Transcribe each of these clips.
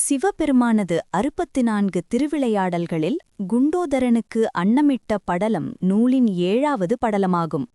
சிவபெருமானது 64 திருவிளையாடல்களில் குண்டோதரனுக்கு அன்னமிட்ட படலம் நூலின் 7வது படலமாகும்.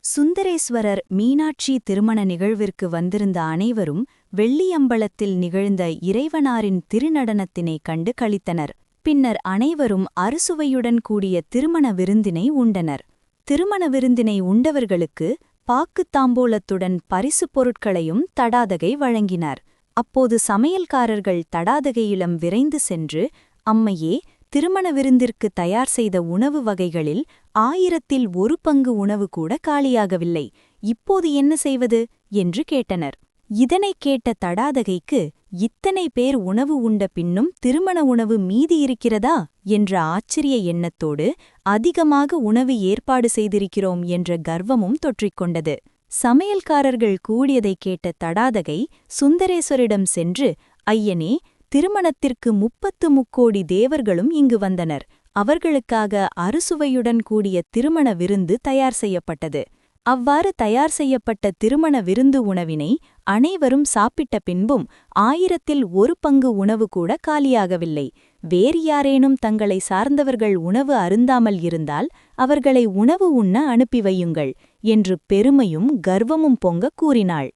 சுந்தரேஸ்வரர் மீனாட்சி திருமண நிகழ்விற்கு வந்திருந்த அனைவரும் வெள்ளியம்பலத்தில் நிகழ்ந்த இறைவனாரின் திருநடனத்தினைக் கண்டு களித்தனர். பின்னர் அனைவரும் அறுசுவையுடன் கூடிய திருமண விருந்தினை உண்டனர். திருமண விருந்தினை உண்டவர்களுக்கு பாக்குத் தாம்பூலத்துடன் பரிசுப் பொருட்களையும் தடாதகை வழங்கினார். அப்போது சமையல்காரர்கள் தடாதகையிடம் விரைந்து சென்று, அம்மையே, திருமண விருந்திற்கு தயார் செய்த உணவு வகைகளில் 1000ல் 1 பங்கு உணவு கூட காலியாகவில்லை. இப்போது என்ன செய்வது என்று கேட்டனர். இதனைக் கேட்ட தடாதகைக்கு, இத்தனை பேர் உணவு உண்ட பின்னும் திருமண உணவு மீதி இருக்கிறதா என்ற ஆச்சரிய எண்ணத்தோடு, அதிகமாக உணவு ஏற்பாடு செய்திருக்கிறோம் என்ற கர்வமும் தொற்றிக்கொண்டது. சமையல்காரர்கள் கூடியதைக் கேட்ட தடாதகை சுந்தரேஸ்வரிடம் சென்று, ஐயனே, திருமணத்திற்கு 30 முக்கோடி தேவர்களும் இங்கு வந்தனர். அவர்களுக்காக அறுசுவையுடன் கூடிய திருமண விருந்து தயார் செய்யப்பட்டது. அவ்வாறு தயார் செய்யப்பட்ட திருமண விருந்து உணவினை அனைவரும் சாப்பிட்ட பின்பும் 1000ல் 1 பங்கு உணவு கூட காலியாகவில்லை. வேறு யாரேனும் தங்களை சார்ந்தவர்கள் உணவு அருந்தாமல் இருந்தால் அவர்களை உணவு உண்ண அனுப்பி வையுங்கள் என்று பெருமையும் கர்வமும் பொங்க கூறினாள்.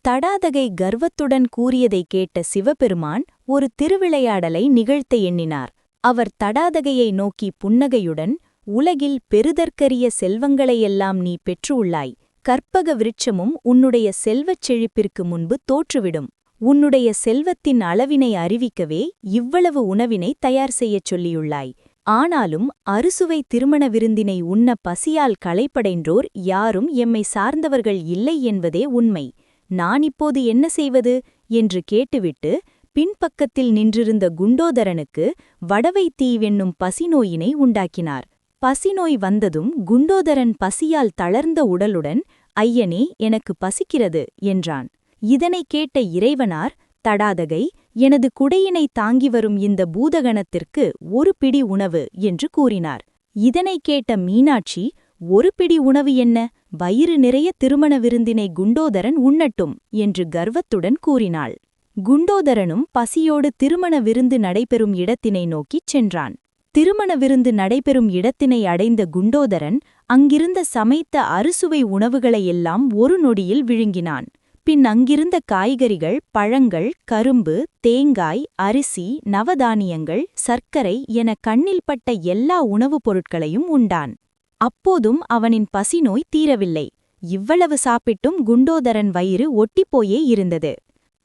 தடாதகை கர்வத்துடன் கூறியதைக் கேட்ட சிவபெருமான் ஒரு திருவிளையாடலை நிகழ்த்த எண்ணினார். அவர் தடாதகையை நோக்கி புன்னகையுடன், உலகில் பெறுதற்கரிய செல்வங்களையெல்லாம் நீ பெற்று உள்ளாய். கற்பக விருட்சமும் உன்னுடைய செல்வச் செழிப்பிற்கு முன்பு தோற்றுவிடும். உன்னுடைய செல்வத்தின் அளவினை அறிவிக்கவே இவ்வளவு உணவினை தயார் செய்யச் சொல்லியுள்ளாய். ஆனாலும் அறுசுவை திருமண விருந்தினை உண்ண பசியால் களைப்படைன்றோர் யாரும் எம்மை சார்ந்தவர்கள் இல்லை என்பதே உண்மை. நான் இப்போது என்ன செய்வது என்று கேட்டுவிட்டு பின்பக்கத்தில் நின்றிருந்த குண்டோதரனுக்கு வடவை தீவென்னும் பசிநோயினை உண்டாக்கினார். பசிநோய் வந்ததும் குண்டோதரன் பசியால் தளர்ந்த உடலுடன், ஐயனே, எனக்கு பசிக்கிறது என்றான். இதனைக் கேட்ட இறைவனார், தடாதகை, எனது குடையினை தாங்கி வரும் இந்த பூதகணத்திற்கு 1 பிடி உணவு என்று கூறினார். இதனைக் கேட்ட மீனாட்சி, 1 பிடி உணவு என்ன, வயிறு நிறைய திருமண விருந்தினை குண்டோதரன் உண்ணட்டும் என்று கர்வத்துடன் கூறினாள். குண்டோதரனும் பசியோடு திருமண விருந்து நடைபெறும் இடத்தினை நோக்கிச் சென்றான். திருமண விருந்து நடைபெறும் இடத்தினை அடைந்த குண்டோதரன் அங்கிருந்த சமைத்த அறுசுவை உணவுகளையெல்லாம் ஒரு நொடியில் விழுங்கினான். பின் அங்கிருந்த காய்கறிகள், பழங்கள், கரும்பு, தேங்காய், அரிசி, நவதானியங்கள், சர்க்கரை என கண்ணில் பட்ட எல்லா உணவுப் பொருட்களையும் உண்டான். அப்போதும் அவனின் பசிநோய் தீரவில்லை. இவ்வளவு சாப்பிட்டும் குண்டோதரன் வயிறு ஒட்டிப்போயே இருந்தது.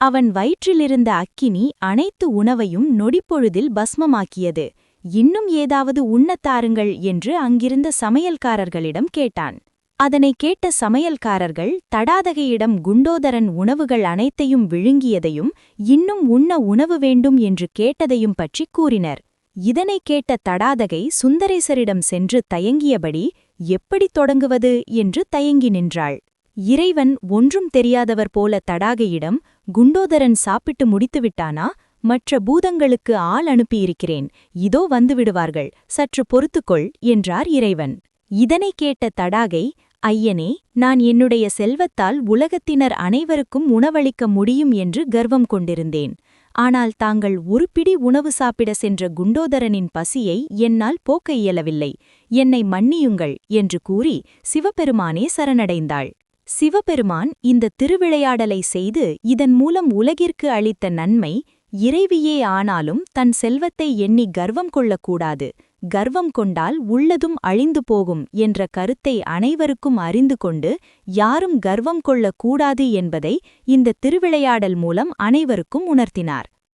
அவன் வயிற்றிலிருந்த அக்கினி அனைத்து உணவையும் நொடிப்பொழுதில் பஸ்மமாக்கியது. இன்னும் ஏதாவது உண்ணத்தாருங்கள் என்று அங்கிருந்த சமையல்காரர்களிடம் கேட்டான். அதனைக் கேட்ட சமையல்காரர்கள் தடாதகையிடம் குண்டோதரன் உணவுகள் அனைத்தையும் விழுங்கியதையும் இன்னும் உண்ண உணவு வேண்டும் என்று கேட்டதையும் பற்றி கூறினர். இதனைக் கேட்ட தடாதகை சுந்தரேசரிடம் சென்று தயங்கியபடி, எப்படி தொடங்குவது என்று தயங்கி நின்றாள். இறைவன் ஒன்றும் தெரியாதவர் போல தடாகையிடம், குண்டோதரன் சாப்பிட்டு முடித்துவிட்டானா? மற்ற பூதங்களுக்கு ஆள் அனுப்பியிருக்கிறேன், இதோ வந்துவிடுவார்கள், சற்று பொறுத்துக்கொள் என்றார் இறைவன். இதனைக் கேட்ட தடாகை, ஐயனே, நான் என்னுடைய செல்வத்தால் உலகத்தினர் அனைவருக்கும் உணவளிக்க முடியும் என்று கர்வம் கொண்டிருந்தேன். ஆனால் தாங்கள் 1 பிடி உணவு சாப்பிட சென்ற குண்டோதரனின் பசியை என்னால் போக்க இயலவில்லை. என்னை மன்னியுங்கள் என்று கூறி சிவபெருமானே சரணடைந்தாள். சிவபெருமான் இந்த திருவிளையாடலை செய்து இதன் மூலம் உலகிற்கு அளித்த நன்மை, இறைவியே ஆனாலும் தன் செல்வத்தை எண்ணி கர்வம் கொள்ளக்கூடாது. கர்வம் கொண்டால் உள்ளதும் அழிந்து போகும் என்ற கருத்தை அனைவருக்கும் அறிந்து கொண்டு யாரும் கர்வம் கொள்ளக்கூடாது என்பதை இந்த திருவிளையாடல் மூலம் அனைவருக்கும் உணர்த்தினார்.